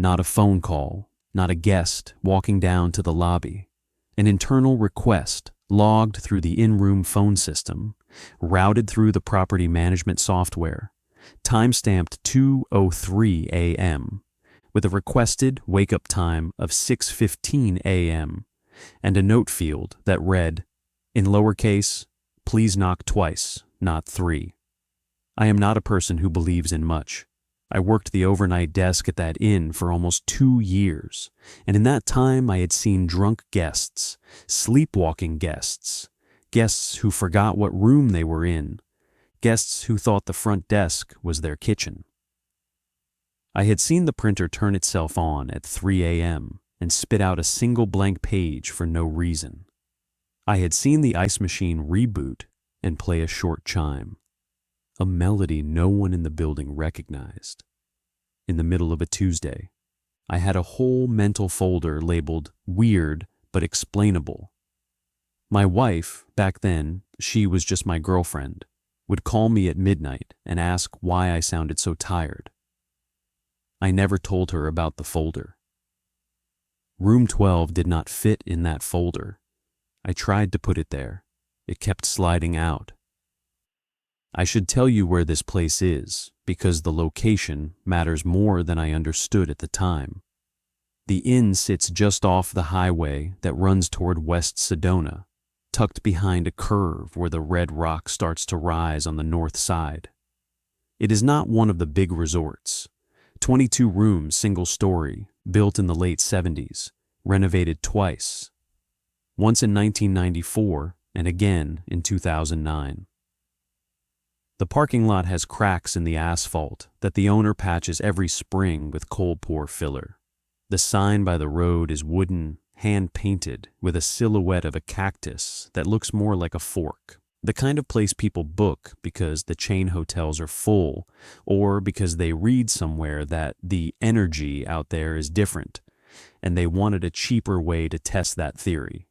Not a phone call, not a guest walking down to the lobby. An internal request logged through the in-room phone system, routed through the property management software, timestamped 2:03 a.m., with a requested wake-up time of 6:15 a.m., and a note field that read, in lowercase, "Please knock twice, not 3. I am not a person who believes in much. I worked the overnight desk at that inn for almost 2 years, and in that time I had seen drunk guests, sleepwalking guests, guests who forgot what room they were in, guests who thought the front desk was their kitchen. I had seen the printer turn itself on at 3 a.m. and spit out a single blank page for no reason. I had seen the ice machine reboot and play a short chime, a melody no one in the building recognized. In the middle of a Tuesday, I had a whole mental folder labeled Weird but Explainable. My wife, back then, she was just my girlfriend, would call me at midnight and ask why I sounded so tired. I never told her about the folder. Room 12 did not fit in that folder. I tried to put it there. It kept sliding out. I should tell you where this place is, because the location matters more than I understood at the time. The inn sits just off the highway that runs toward West Sedona, tucked behind a curve where the red rock starts to rise on the north side. It is not one of the big resorts. 22 rooms, single story, built in the late 70s, renovated twice. Once in 1994 and again in 2009. The parking lot has cracks in the asphalt that the owner patches every spring with coal pour filler. The sign by the road is wooden, hand-painted, with a silhouette of a cactus that looks more like a fork. The kind of place people book because the chain hotels are full, or because they read somewhere that the energy out there is different, and they wanted a cheaper way to test that theory.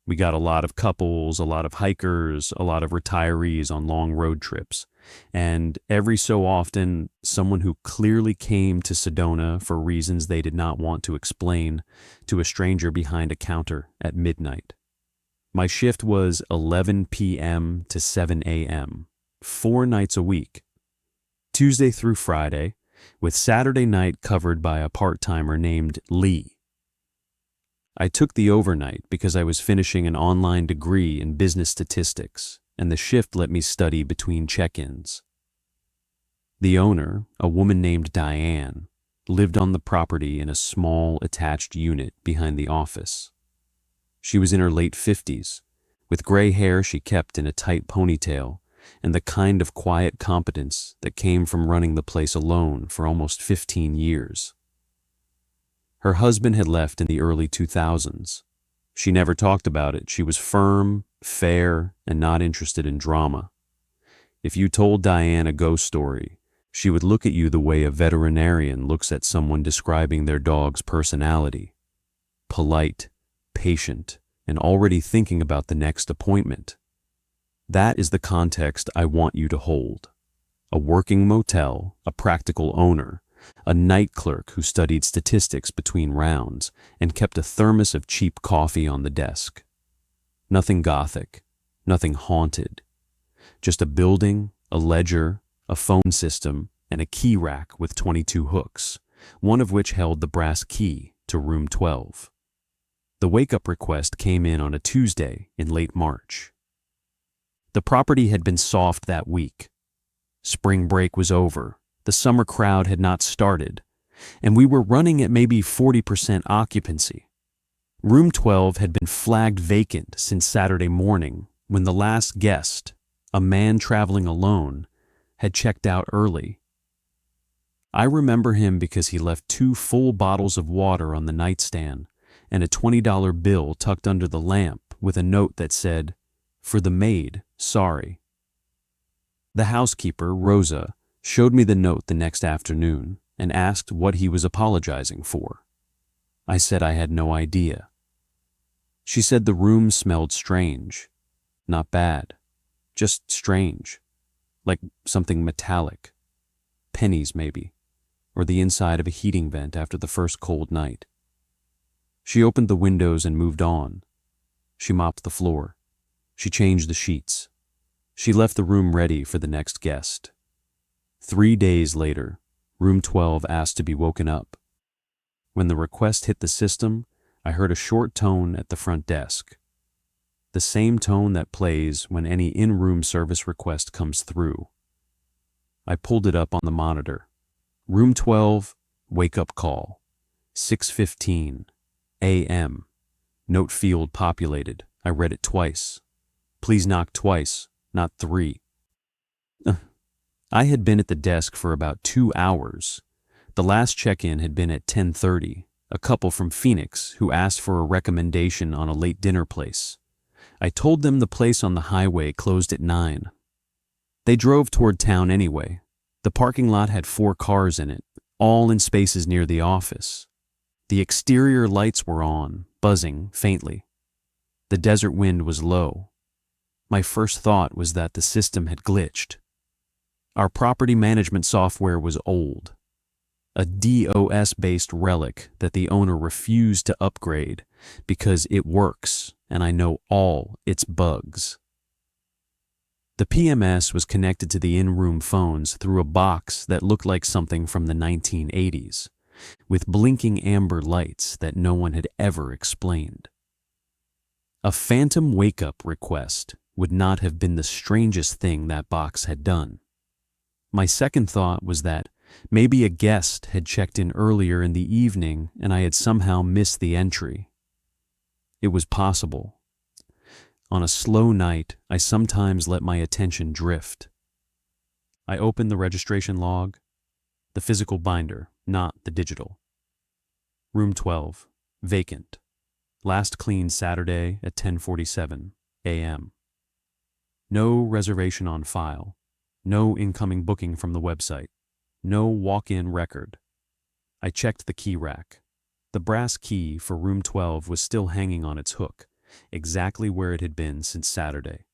We got a lot of couples, a lot of hikers, a lot of retirees on long road trips, and every so often, someone who clearly came to Sedona for reasons they did not want to explain to a stranger behind a counter at midnight. My shift was 11 p.m. to 7 a.m., 4 nights a week, Tuesday through Friday, with Saturday night covered by a part-timer named Lee. I took the overnight because I was finishing an online degree in business statistics, and the shift let me study between check-ins. The owner, a woman named Diane, lived on the property in a small attached unit behind the office. She was in her late 50s, with gray hair she kept in a tight ponytail, and the kind of quiet competence that came from running the place alone for almost 15 years. Her husband had left in the early 2000s. She never talked about it. She was firm, fair, and not interested in drama. If you told Diane a ghost story, she would look at you the way a veterinarian looks at someone describing their dog's personality. Polite, patient, and already thinking about the next appointment. That is the context I want you to hold. A working motel, a practical owner, a night clerk who studied statistics between rounds and kept a thermos of cheap coffee on the desk. Nothing gothic, nothing haunted. Just a building, a ledger, a phone system, and a key rack with 22 hooks, one of which held the brass key to room 12. The wake-up request came in on a Tuesday in late March. The property had been soft that week. Spring break was over. The summer crowd had not started, and we were running at maybe 40% occupancy. Room 12 had been flagged vacant since Saturday morning when the last guest, a man traveling alone, had checked out early. I remember him because he left 2 full bottles of water on the nightstand and a $20 bill tucked under the lamp with a note that said, "For the maid, sorry." The housekeeper, Rosa, showed me the note the next afternoon and asked what he was apologizing for. I said I had no idea. She said the room smelled strange. Not bad, just strange. Like something metallic. Pennies, maybe. or the inside of a heating vent after the first cold night. She opened the windows and moved on. She mopped the floor. She changed the sheets. She left the room ready for the next guest. 3 days later, room 12 asked to be woken up. When the request hit the system, I heard a short tone at the front desk. The same tone that plays when any in-room service request comes through. I pulled it up on the monitor. Room 12, wake-up call. 6:15 a.m. Note field populated. I read it twice. Please knock twice, not 3. I had been at the desk for about 2 hours. The last check-in had been at 10:30, a couple from Phoenix who asked for a recommendation on a late dinner place. I told them the place on the highway closed at 9. They drove toward town anyway. The parking lot had 4 cars in it, all in spaces near the office. The exterior lights were on, buzzing faintly. The desert wind was low. My first thought was that the system had glitched. Our property management software was old, a DOS-based relic that the owner refused to upgrade because it works and I know all its bugs. The PMS was connected to the in-room phones through a box that looked like something from the 1980s, with blinking amber lights that no one had ever explained. A phantom wake-up request would not have been the strangest thing that box had done. My second thought was that maybe a guest had checked in earlier in the evening and I had somehow missed the entry. It was possible. On a slow night, I sometimes let my attention drift. I opened the registration log, the physical binder, not the digital. Room 12, vacant. Last cleaned Saturday at 10:47 a.m. No reservation on file. No incoming booking from the website. No walk-in record. I checked the key rack. The brass key for room 12 was still hanging on its hook, exactly where it had been since Saturday.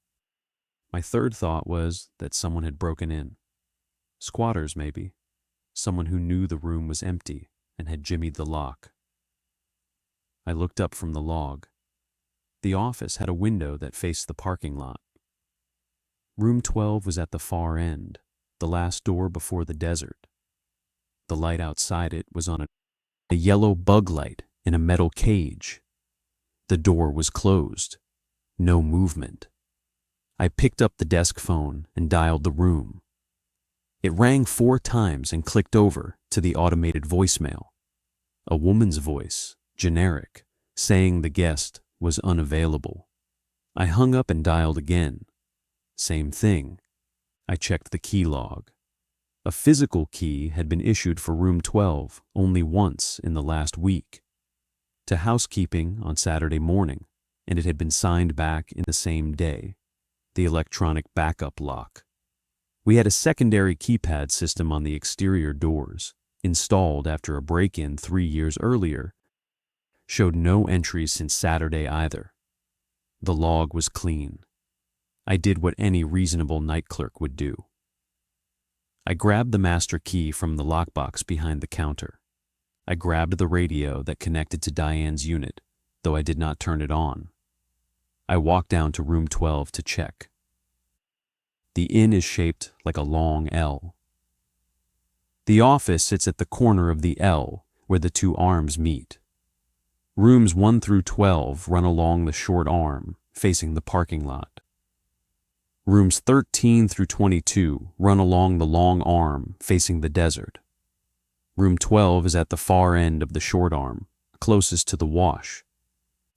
My third thought was that someone had broken in. Squatters, maybe. Someone who knew the room was empty and had jimmied the lock. I looked up from the log. The office had a window that faced the parking lot. Room 12 was at the far end, the last door before the desert. The light outside it was on a yellow bug light in a metal cage. The door was closed. No movement. I picked up the desk phone and dialed the room. It rang 4 times and clicked over to the automated voicemail. A woman's voice, generic, saying the guest was unavailable. I hung up and dialed again. Same thing. I checked the key log. A physical key had been issued for room 12 only once in the last week. To housekeeping on Saturday morning, and it had been signed back in the same day. The electronic backup lock. We had a secondary keypad system on the exterior doors, installed after a break-in 3 years earlier. Showed no entries since Saturday either. The log was clean. I did what any reasonable night clerk would do. I grabbed the master key from the lockbox behind the counter. I grabbed the radio that connected to Diane's unit, though I did not turn it on. I walked down to room 12 to check. The inn is shaped like a long L. The office sits at the corner of the L where the 2 arms meet. Rooms 1 through 12 run along the short arm, facing the parking lot. Rooms 13 through 22 run along the long arm, facing the desert. Room 12 is at the far end of the short arm, closest to the wash.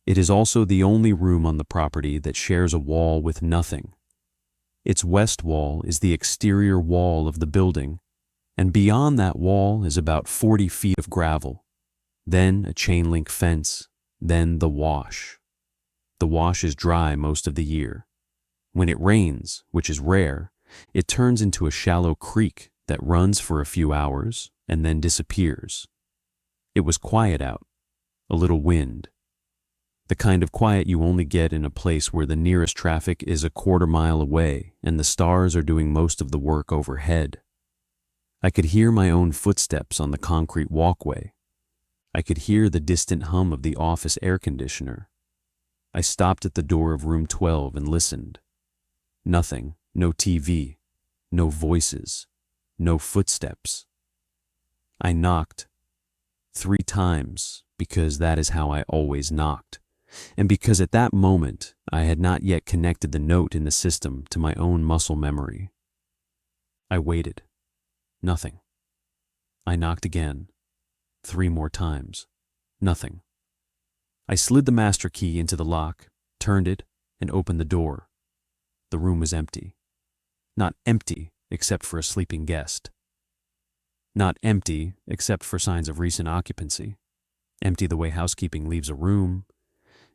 It is also the only room on the property that shares a wall with nothing. Its west wall is the exterior wall of the building, and beyond that wall is about 40 feet of gravel. Then a chain link fence, then the wash. The wash is dry most of the year. When it rains, which is rare, it turns into a shallow creek that runs for a few hours and then disappears. It was quiet out, a little wind. The kind of quiet you only get in a place where the nearest traffic is a quarter mile away and the stars are doing most of the work overhead. I could hear my own footsteps on the concrete walkway. I could hear the distant hum of the office air conditioner. I stopped at the door of room 12 and listened. Nothing, no TV, no voices, no footsteps. I knocked 3 times because that is how I always knocked, and because at that moment I had not yet connected the note in the system to my own muscle memory. I waited. Nothing. I knocked again, 3 more times. Nothing. I slid the master key into the lock, turned it, and opened the door. The room was empty. Not empty except for a sleeping guest. Not empty except for signs of recent occupancy. Empty the way housekeeping leaves a room.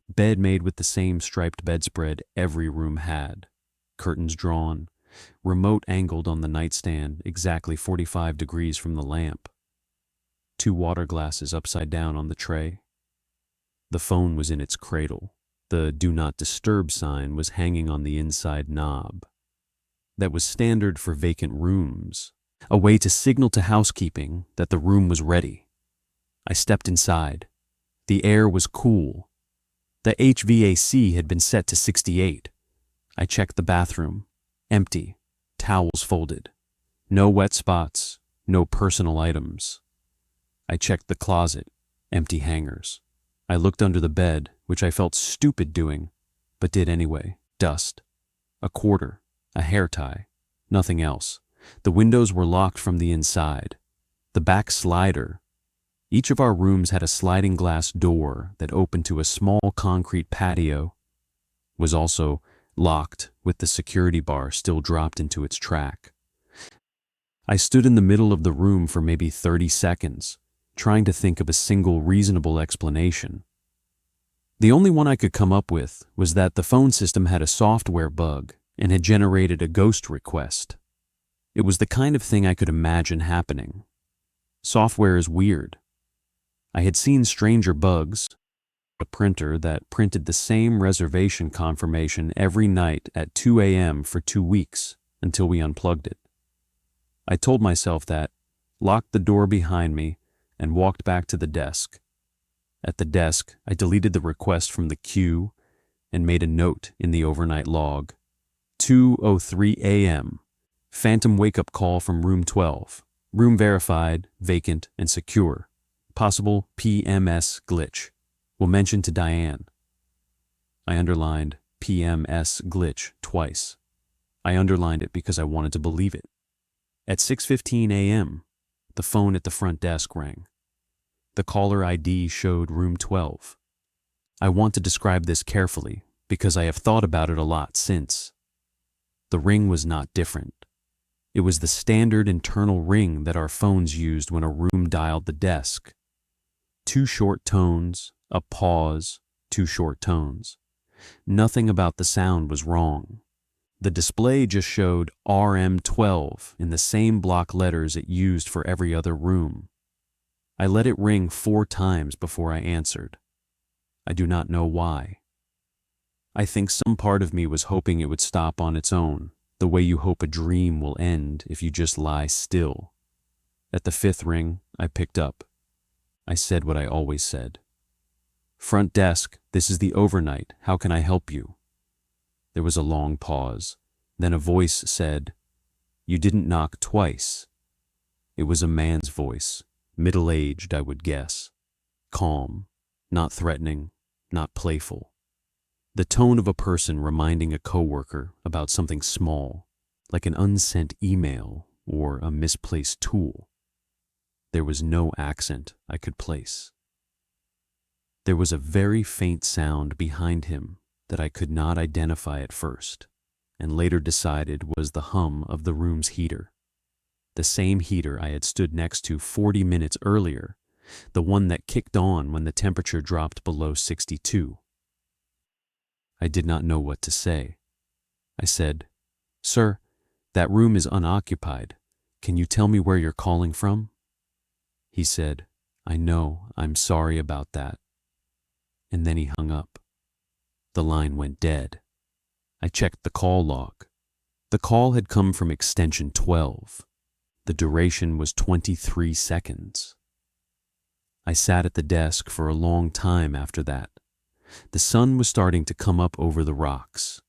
Bed made with the same striped bedspread every room had. Curtains drawn. Remote angled on the nightstand exactly 45 degrees from the lamp. 2 water glasses upside down on the tray. The phone was in its cradle. The do not disturb sign was hanging on the inside knob. That was standard for vacant rooms, a way to signal to housekeeping that the room was ready. I stepped inside. The air was cool. The HVAC had been set to 68. I checked the bathroom. Empty. Towels folded. No wet spots. No personal items. I checked the closet. Empty hangers. I looked under the bed, which I felt stupid doing, but did anyway. Dust. A quarter. A hair tie. Nothing else. The windows were locked from the inside. The back slider. Each of our rooms had a sliding glass door that opened to a small concrete patio. Was also locked with the security bar still dropped into its track. I stood in the middle of the room for maybe 30 seconds, trying to think of a single reasonable explanation. The only one I could come up with was that the phone system had a software bug and had generated a ghost request. It was the kind of thing I could imagine happening. Software is weird. I had seen stranger bugs, a printer that printed the same reservation confirmation every night at 2 a.m. for 2 weeks until we unplugged it. I told myself that, locked the door behind me, and walked back to the desk. At the desk, I deleted the request from the queue and made a note in the overnight log. 2:03 a.m. Phantom wake-up call from room 12. Room verified, vacant, and secure. Possible PMS glitch. Will mention to Diane. I underlined PMS glitch twice. I underlined it because I wanted to believe it. At 6:15 a.m., the phone at the front desk rang. The caller ID showed room 12. I want to describe this carefully because I have thought about it a lot since. The ring was not different. It was the standard internal ring that our phones used when a room dialed the desk. 2 short tones, a pause, 2 short tones. Nothing about the sound was wrong. The display just showed RM12 in the same block letters it used for every other room. I let it ring 4 times before I answered. I do not know why. I think some part of me was hoping it would stop on its own, the way you hope a dream will end if you just lie still. At the 5th ring, I picked up. I said what I always said. Front desk, this is the overnight. How can I help you? There was a long pause. Then a voice said, You didn't knock twice. It was a man's voice, middle-aged, I would guess. Calm, not threatening, not playful. The tone of a person reminding a coworker about something small, like an unsent email or a misplaced tool. There was no accent I could place. There was a very faint sound behind him that I could not identify at first, and later decided was the hum of the room's heater. The same heater I had stood next to 40 minutes earlier, the one that kicked on when the temperature dropped below 62. I did not know what to say. I said, Sir, that room is unoccupied. Can you tell me where you're calling from? He said, I know, I'm sorry about that. And then he hung up. The line went dead. I checked the call log. The call had come from extension 12. The duration was 23 seconds. I sat at the desk for a long time after that. The sun was starting to come up over the rocks.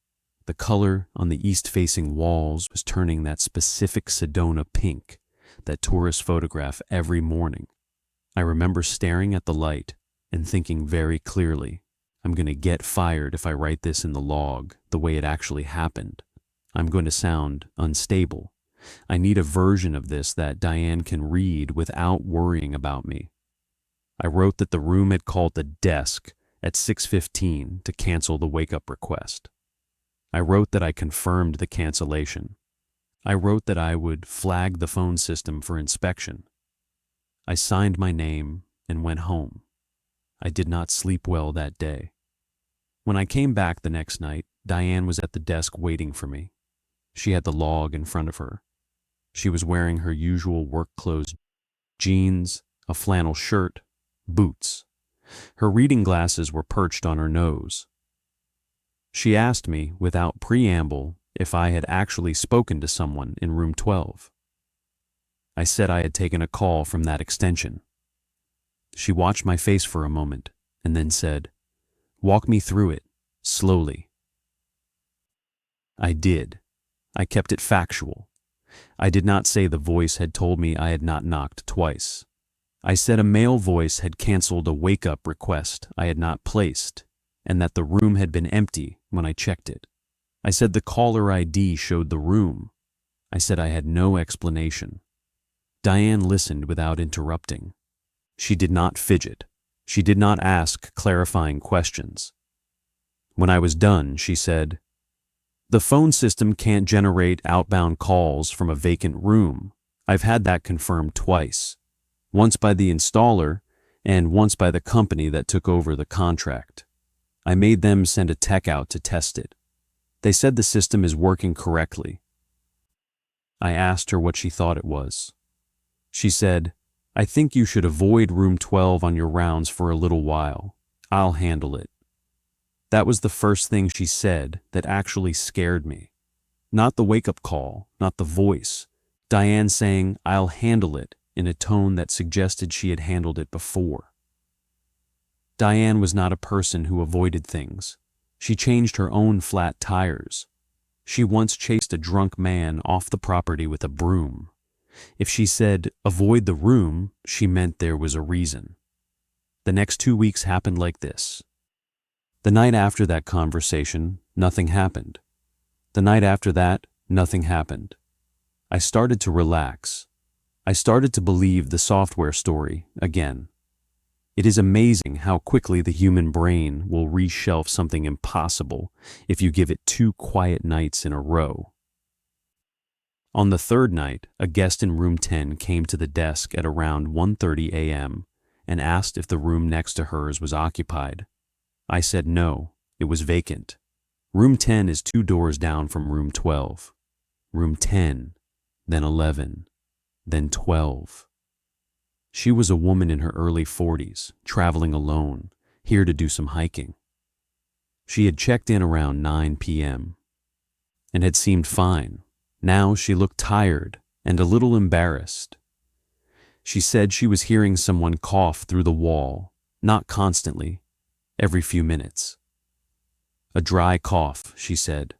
The color on the east-facing walls was turning that specific Sedona pink that tourists photograph every morning. I remember staring at the light and thinking very clearly, I'm going to get fired if I write this in the log the way it actually happened. I'm going to sound unstable. I need a version of this that Diane can read without worrying about me. I wrote that the room had called the desk at 6:15 to cancel the wake-up request. I wrote that I confirmed the cancellation. I wrote that I would flag the phone system for inspection. I signed my name and went home. I did not sleep well that day. When I came back the next night, Diane was at the desk waiting for me. She had the log in front of her. She was wearing her usual work clothes, jeans, a flannel shirt, boots. Her reading glasses were perched on her nose. She asked me, without preamble, if I had actually spoken to someone in room 12. I said I had taken a call from that extension. She watched my face for a moment and then said, "Walk me through it, slowly." I did. I kept it factual. I did not say the voice had told me I had not knocked twice. I said a male voice had canceled a wake-up request I had not placed, and that the room had been empty when I checked it. I said the caller ID showed the room. I said I had no explanation. Diane listened without interrupting. She did not fidget. She did not ask clarifying questions. When I was done, she said, "The phone system can't generate outbound calls from a vacant room. I've had that confirmed twice. Once by the installer and once by the company that took over the contract. I made them send a tech out to test it. They said the system is working correctly." I asked her what she thought it was. She said, "I think you should avoid room 12 on your rounds for a little while. I'll handle it." That was the first thing she said that actually scared me. Not the wake-up call, not the voice. Diane saying, "I'll handle it," in a tone that suggested she had handled it before. Diane was not a person who avoided things. She changed her own flat tires. She once chased a drunk man off the property with a broom. If she said, "avoid the room," she meant there was a reason. The next 2 weeks happened like this. The night after that conversation, nothing happened. The night after that, nothing happened. I started to relax. I started to believe the software story again. It is amazing how quickly the human brain will reshelf something impossible if you give it 2 quiet nights in a row. On the third night, a guest in room 10 came to the desk at around 1:30 a.m. and asked if the room next to hers was occupied. I said no, it was vacant. Room 10 is 2 doors down from room 12. Room 10, then 11, then 12. She was a woman in her early 40s, traveling alone, here to do some hiking. She had checked in around 9 p.m. and had seemed fine. Now she looked tired and a little embarrassed. She said she was hearing someone cough through the wall, not constantly, every few minutes. A dry cough, she said,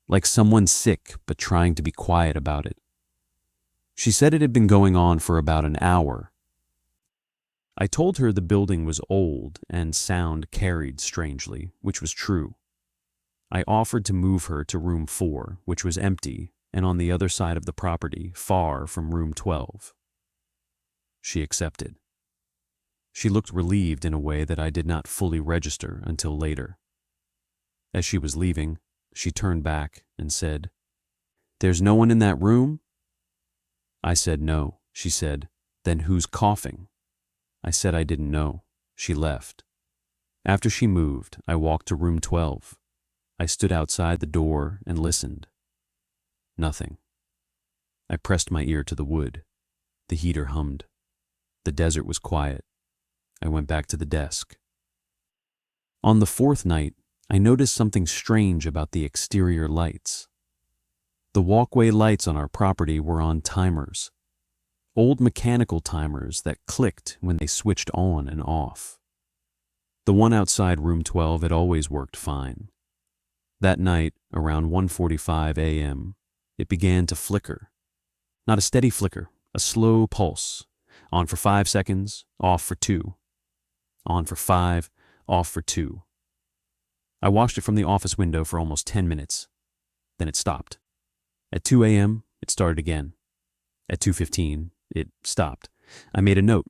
like someone sick but trying to be quiet about it. She said it had been going on for about an hour. I told her the building was old and sound carried strangely, which was true. I offered to move her to room 4, which was empty and on the other side of the property, far from room 12. She accepted. She looked relieved in a way that I did not fully register until later. As she was leaving, she turned back and said, "There's no one in that room?" I said no. She said, "Then who's coughing?" I said I didn't know. She left. After she moved, I walked to room 12. I stood outside the door and listened. Nothing. I pressed my ear to the wood. The heater hummed. The desert was quiet. I went back to the desk. On the 4th night, I noticed something strange about the exterior lights. The walkway lights on our property were on timers, old mechanical timers that clicked when they switched on and off. The one outside room 12 had always worked fine. That night, around 1:45 a.m., it began to flicker. Not a steady flicker, a slow pulse. On for 5 seconds, off for 2. On for 5, off for 2. I watched it from the office window for almost 10 minutes. Then it stopped. At 2 a.m., it started again. At 2:15, it stopped. I made a note.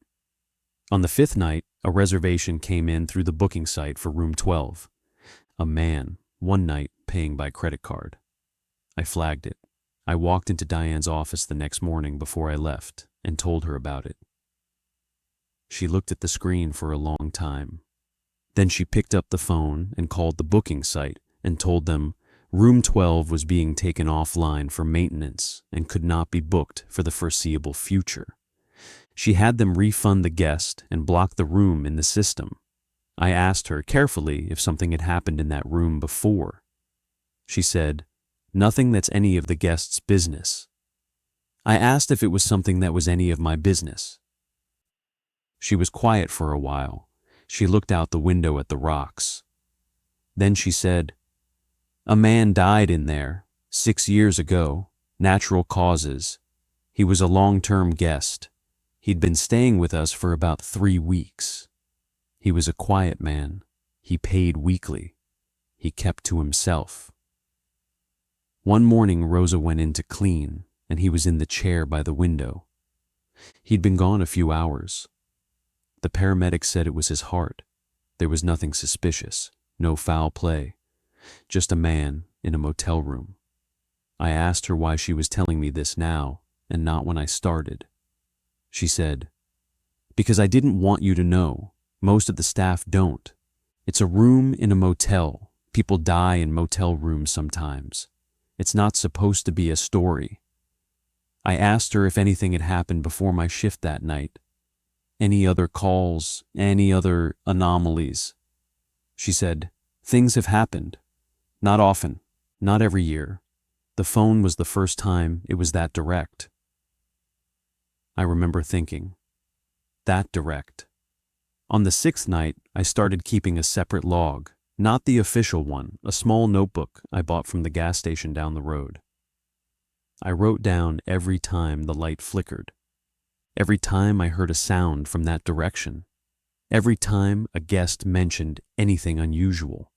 On the 5th night, a reservation came in through the booking site for room 12. A man, one night, paying by credit card. I flagged it. I walked into Diane's office the next morning before I left and told her about it. She looked at the screen for a long time. Then she picked up the phone and called the booking site and told them room 12 was being taken offline for maintenance and could not be booked for the foreseeable future. She had them refund the guest and block the room in the system. I asked her carefully if something had happened in that room before. She said, "Nothing that's any of the guests' business." I asked if it was something that was any of my business. She was quiet for a while. She looked out the window at the rocks. Then she said, "A man died in there 6 years ago, natural causes. He was a long-term guest. He'd been staying with us for about 3 weeks. He was a quiet man. He paid weekly. He kept to himself." One morning Rosa went in to clean, and he was in the chair by the window. He'd been gone a few hours. The paramedic said it was his heart. There was nothing suspicious, no foul play, just a man in a motel room. I asked her why she was telling me this now and not when I started. She said, "Because I didn't want you to know. Most of the staff don't. It's a room in a motel. People die in motel rooms sometimes. It's not supposed to be a story." I asked her if anything had happened before my shift that night. Any other calls, any other anomalies. She said, "Things have happened. Not often, not every year. The phone was the first time it was that direct." I remember thinking, that direct. On the 6th night, I started keeping a separate log, not the official one, a small notebook I bought from the gas station down the road. I wrote down every time the light flickered, every time I heard a sound from that direction, every time a guest mentioned anything unusual.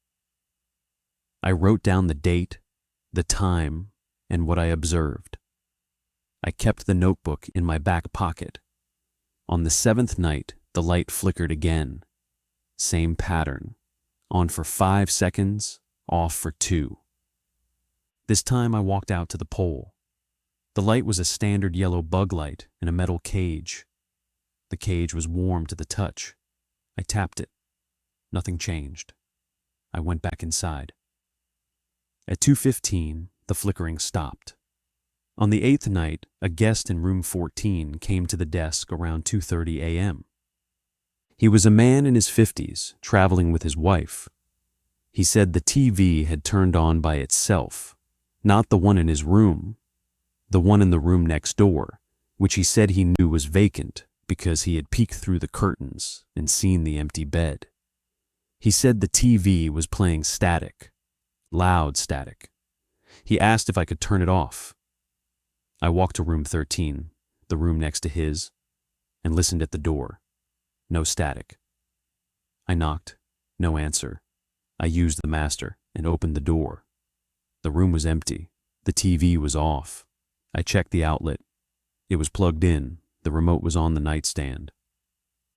I wrote down the date, the time, and what I observed. I kept the notebook in my back pocket. On the 7th night, the light flickered again. Same pattern. On for 5 seconds, off for 2. This time I walked out to the pole. The light was a standard yellow bug light in a metal cage. The cage was warm to the touch. I tapped it. Nothing changed. I went back inside. At 2:15, the flickering stopped. On the 8th night, a guest in room 14 came to the desk around 2:30 a.m. He was a man in his 50s, traveling with his wife. He said the TV had turned on by itself, not the one in his room, the one in the room next door, which he said he knew was vacant because he had peeked through the curtains and seen the empty bed. He said the TV was playing static, loud static. He asked if I could turn it off. I walked to room 13, the room next to his, and listened at the door. No static. I knocked. No answer. I used the master and opened the door. The room was empty. The TV was off. I checked the outlet. It was plugged in. The remote was on the nightstand.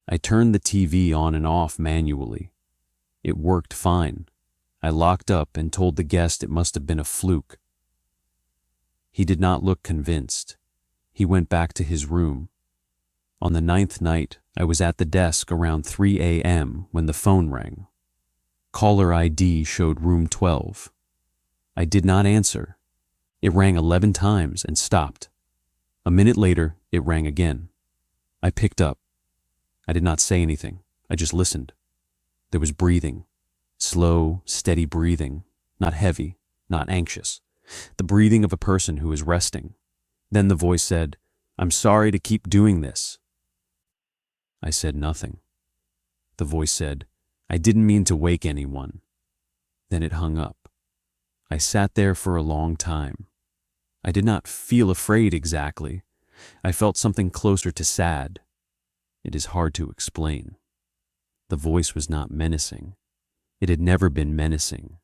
I turned the TV on and off manually. It worked fine. I locked up and told the guest it must have been a fluke. He did not look convinced. He went back to his room. On the 9th night, I was at the desk around 3 a.m. when the phone rang. Caller ID showed room 12. I did not answer. It rang 11 times and stopped. A minute later, it rang again. I picked up. I did not say anything. I just listened. There was breathing. Slow, steady breathing. Not heavy, not anxious. The breathing of a person who is resting. Then the voice said, I'm sorry to keep doing this." I said nothing. The voice said, "I didn't mean to wake anyone." Then it hung up. I sat there for a long time. I did not feel afraid exactly. I felt something closer to sad. It is hard to explain. The voice was not menacing. It had never been menacing.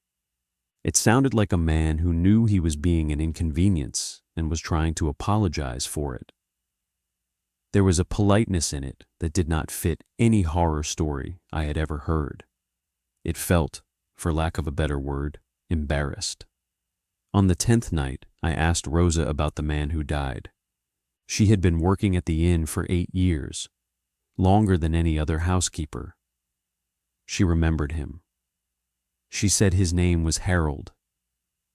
It sounded like a man who knew he was being an inconvenience and was trying to apologize for it. There was a politeness in it that did not fit any horror story I had ever heard. It felt, for lack of a better word, embarrassed. On the 10th night, I asked Rosa about the man who died. She had been working at the inn for 8 years, longer than any other housekeeper. She remembered him. She said his name was Harold.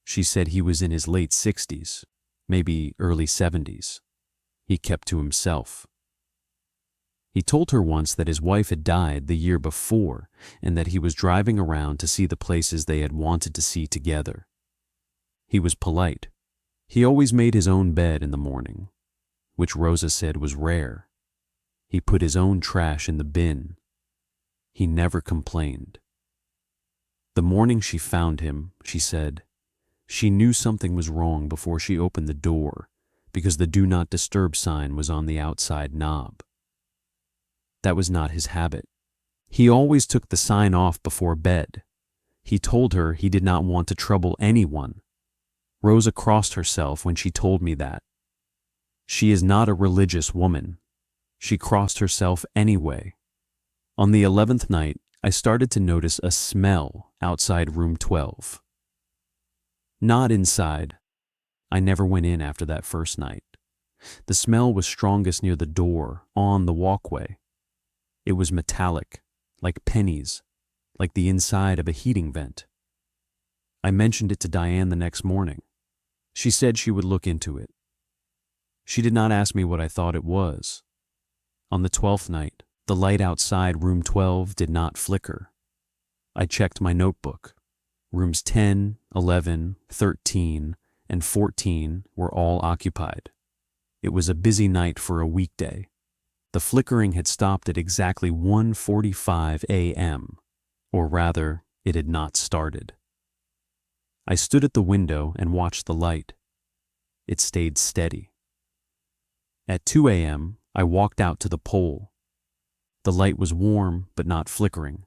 She said he was in his late 60s, maybe early 70s. He kept to himself. He told her once that his wife had died the year before and that he was driving around to see the places they had wanted to see together. He was polite. He always made his own bed in the morning, which Rosa said was rare. He put his own trash in the bin. He never complained. The morning she found him, she said, she knew something was wrong before she opened the door because the Do Not Disturb sign was on the outside knob. That was not his habit. He always took the sign off before bed. He told her he did not want to trouble anyone. Rosa crossed herself when she told me that. She is not a religious woman. She crossed herself anyway. On the 11th night, I started to notice a smell outside room 12. Not inside. I never went in after that first night. The smell was strongest near the door, on the walkway. It was metallic, like pennies, like the inside of a heating vent. I mentioned it to Diane the next morning. She said she would look into it. She did not ask me what I thought it was. On the 12th night, the light outside room 12 did not flicker. I checked my notebook. Rooms 10, 11, 13, and 14 were all occupied. It was a busy night for a weekday. The flickering had stopped at exactly 1:45 a.m., or rather, it had not started. I stood at the window and watched the light. It stayed steady. At 2 a.m., I walked out to the pole. The light was warm but not flickering.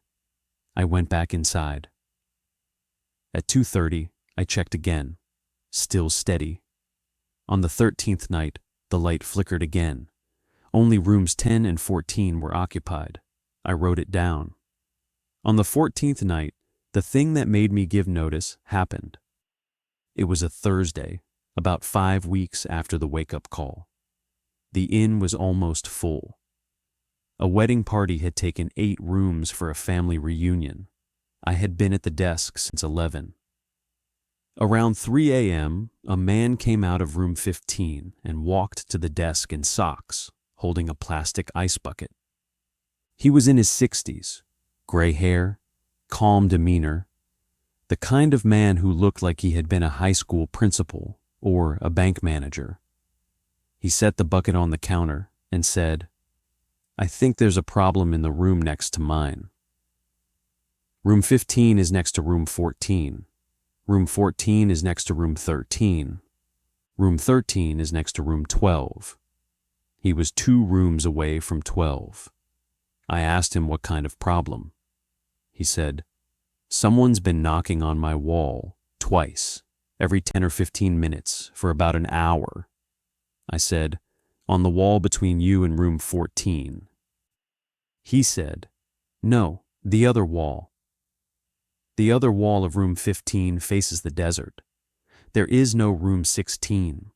I went back inside. At 2:30, I checked again. Still steady. On the 13th night, the light flickered again. Only rooms 10 and 14 were occupied. I wrote it down. On the 14th night, the thing that made me give notice happened. It was a Thursday, about 5 weeks after the wake-up call. The inn was almost full. A wedding party had taken 8 rooms for a family reunion. I had been at the desk since 11. Around 3 a.m., a man came out of room 15 and walked to the desk in socks, holding a plastic ice bucket. He was in his 60s, gray hair, calm demeanor, the kind of man who looked like he had been a high school principal or a bank manager. He set the bucket on the counter and said, "I think there's a problem in the room next to mine. Room 15 is next to room 14. Room 14 is next to room 13. Room 13 is next to room 12. He was 2 rooms away from 12. I asked him what kind of problem. He said, "Someone's been knocking on my wall twice, every 10 or 15 minutes for about an hour." I said, "On the wall between you and room 14. He said, "No, the other wall. The other wall of room 15 faces the desert. There is no room 16.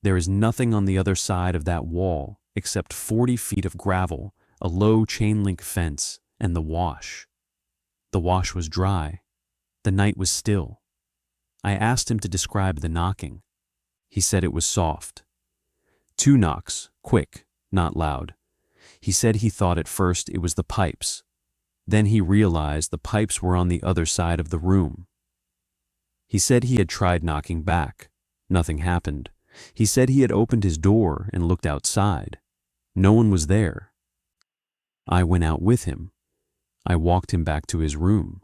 There is nothing on the other side of that wall except 40 feet of gravel, a low chain-link fence, and the wash. The wash was dry. The night was still. I asked him to describe the knocking. He said it was soft. 2 knocks, quick, not loud. He said he thought at first it was the pipes. Then he realized the pipes were on the other side of the room. He said he had tried knocking back. Nothing happened, He said he had opened his door and looked outside. No one was there. I went out with him. I walked him back to his room.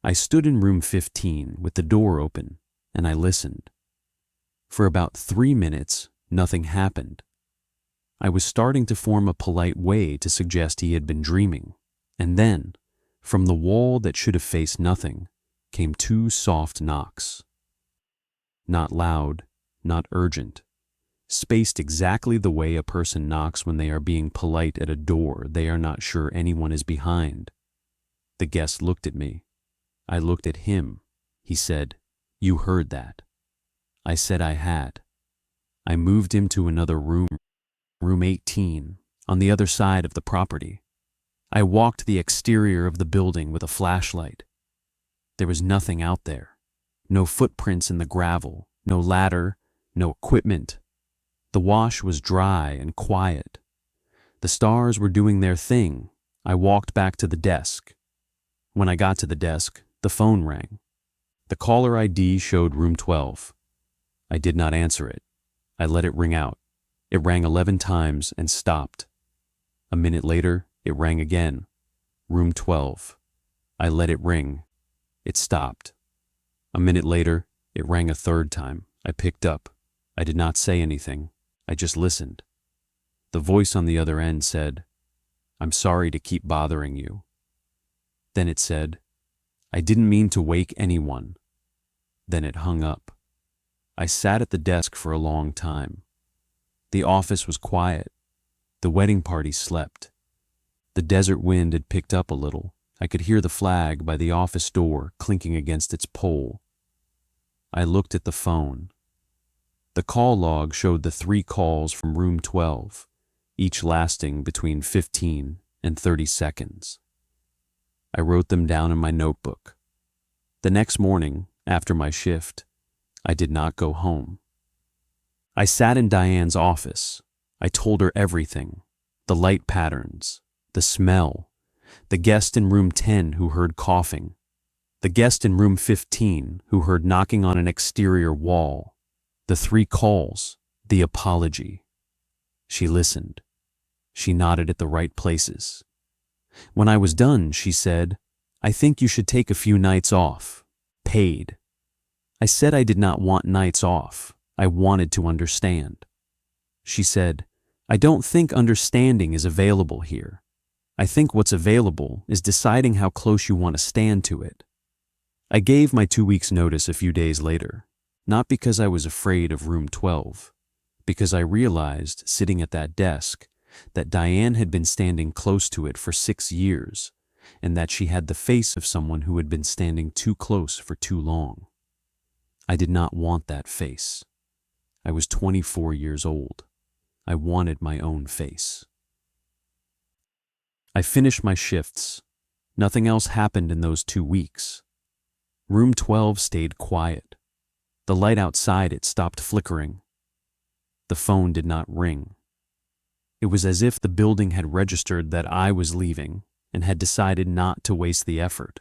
I stood in room 15 with the door open, and I listened. For about 3 minutes, nothing happened. I was starting to form a polite way to suggest he had been dreaming, and then, from the wall that should have faced nothing, came 2 soft knocks. Not loud, not urgent, spaced exactly the way a person knocks when they are being polite at a door they are not sure anyone is behind. The guest looked at me. I looked at him. He said, "You heard that." I said I had. I moved him to another room, room 18, on the other side of the property. I walked the exterior of the building with a flashlight. There was nothing out there. No footprints in the gravel, no ladder, no equipment. The wash was dry and quiet. The stars were doing their thing. I walked back to the desk. When I got to the desk, the phone rang. The caller ID showed room 12. I did not answer it. I let it ring out. It rang 11 times and stopped. A minute later, it rang again. Room 12. I let it ring. It stopped. A minute later, it rang a third time. I picked up. I did not say anything. I just listened. The voice on the other end said, "I'm sorry to keep bothering you." Then it said, "I didn't mean to wake anyone." Then it hung up. I sat at the desk for a long time. The office was quiet. The wedding party slept. The desert wind had picked up a little. I could hear the flag by the office door clinking against its pole. I looked at the phone. The call log showed the 3 calls from room 12, each lasting between 15 and 30 seconds. I wrote them down in my notebook. The next morning, after my shift, I did not go home. I sat in Diane's office. I told her everything, the light patterns, the smell, the guest in room 10 who heard coughing, the guest in room 15 who heard knocking on an exterior wall, the 3 calls, the apology. She listened. She nodded at the right places. When I was done, she said, "I think you should take a few nights off, paid." I said I did not want nights off. I wanted to understand. She said, "I don't think understanding is available here. I think what's available is deciding how close you want to stand to it." I gave my 2 weeks' notice a few days later, not because I was afraid of room 12, because I realized, sitting at that desk, that Diane had been standing close to it for 6 years, and that she had the face of someone who had been standing too close for too long. I did not want that face. I was 24 years old. I wanted my own face. I finished my shifts. Nothing else happened in those 2 weeks. Room 12 stayed quiet. The light outside it stopped flickering. The phone did not ring. It was as if the building had registered that I was leaving and had decided not to waste the effort.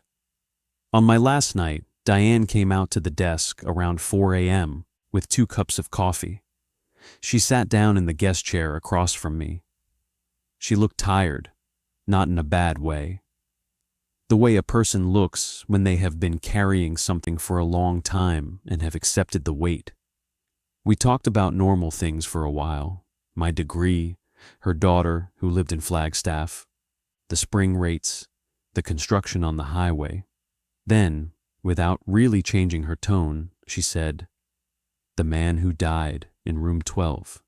On my last night, Diane came out to the desk around 4 a.m. with 2 cups of coffee. She sat down in the guest chair across from me. She looked tired, not in a bad way. The way a person looks when they have been carrying something for a long time and have accepted the weight. We talked about normal things for a while, my degree, her daughter who lived in Flagstaff, the spring rates, the construction on the highway. Then, without really changing her tone, she said, "The man who died in room 12.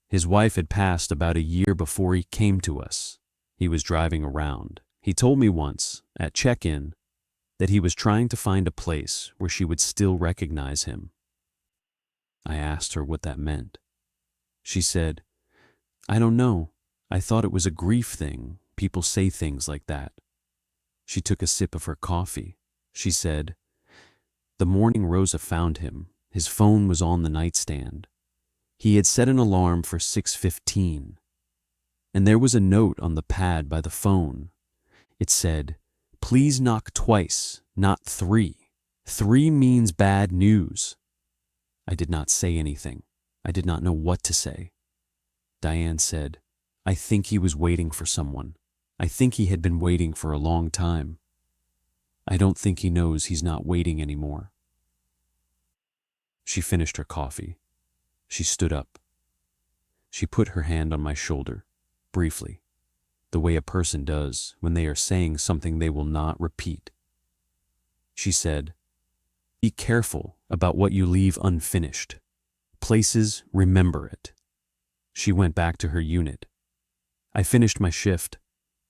His wife had passed about a year before he came to us. He was driving around. He told me once, at check-in, that he was trying to find a place where she would still recognize him." I asked her what that meant. She said, "I don't know. I thought it was a grief thing. People say things like that." She took a sip of her coffee. She said, "The morning Rosa found him, his phone was on the nightstand. He had set an alarm for 6:15. And there was a note on the pad by the phone. It said, 'Please knock twice, not 3. 3 means bad news.' I did not say anything. I did not know what to say. Diane said, "I think he was waiting for someone. I think he had been waiting for a long time. I don't think he knows he's not waiting anymore." She finished her coffee. She stood up. She put her hand on my shoulder, briefly, the way a person does when they are saying something they will not repeat. She said, "Be careful about what you leave unfinished. Places remember it." She went back to her unit. I finished my shift.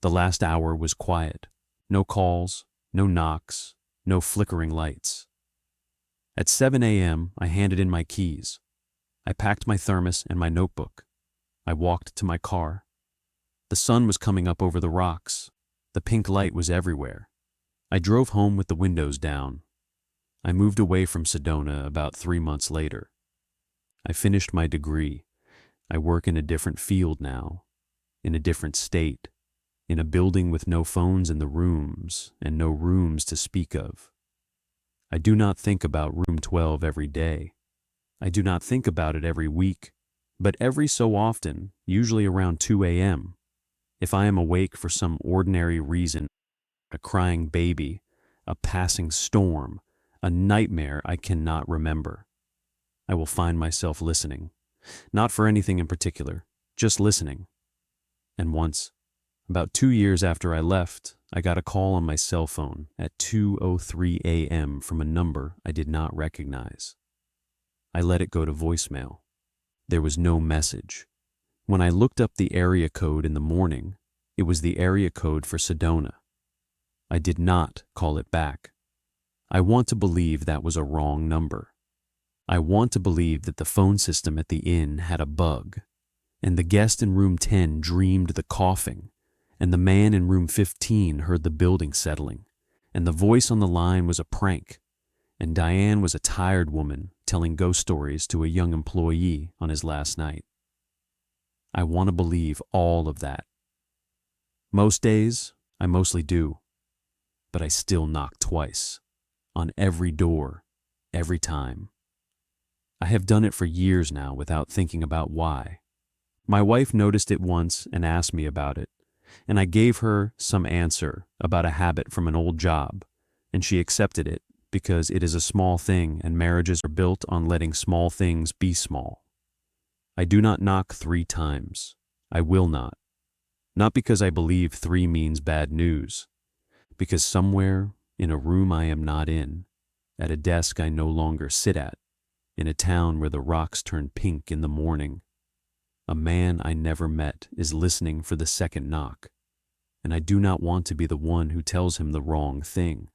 The last hour was quiet. No calls, no knocks, no flickering lights. At 7 a.m., I handed in my keys. I packed my thermos and my notebook. I walked to my car. The sun was coming up over the rocks. The pink light was everywhere. I drove home with the windows down. I moved away from Sedona about 3 months later. I finished my degree. I work in a different field now, in a different state, in a building with no phones in the rooms and no rooms to speak of. I do not think about room 12 every day. I do not think about it every week, but every so often, usually around 2 a.m., if I am awake for some ordinary reason, a crying baby, a passing storm, a nightmare I cannot remember, I will find myself listening, not for anything in particular, just listening. And once, about 2 years after I left, I got a call on my cell phone at 2:03 a.m. from a number I did not recognize. I let it go to voicemail. There was no message. When I looked up the area code in the morning, it was the area code for Sedona. I did not call it back. I want to believe that was a wrong number. I want to believe that the phone system at the inn had a bug, and the guest in room 10 dreamed the coughing, and the man in room 15 heard the building settling, and the voice on the line was a prank, and Diane was a tired woman telling ghost stories to a young employee on his last night. I want to believe all of that. Most days, I mostly do, but I still knock twice, on every door, every time. I have done it for years now without thinking about why. My wife noticed it once and asked me about it, and I gave her some answer about a habit from an old job, and she accepted it because it is a small thing and marriages are built on letting small things be small. I do not knock 3 times. I will not. Not because I believe 3 means bad news, because somewhere in a room I am not in, at a desk I no longer sit at, in a town where the rocks turn pink in the morning, a man I never met is listening for the second knock, and I do not want to be the one who tells him the wrong thing.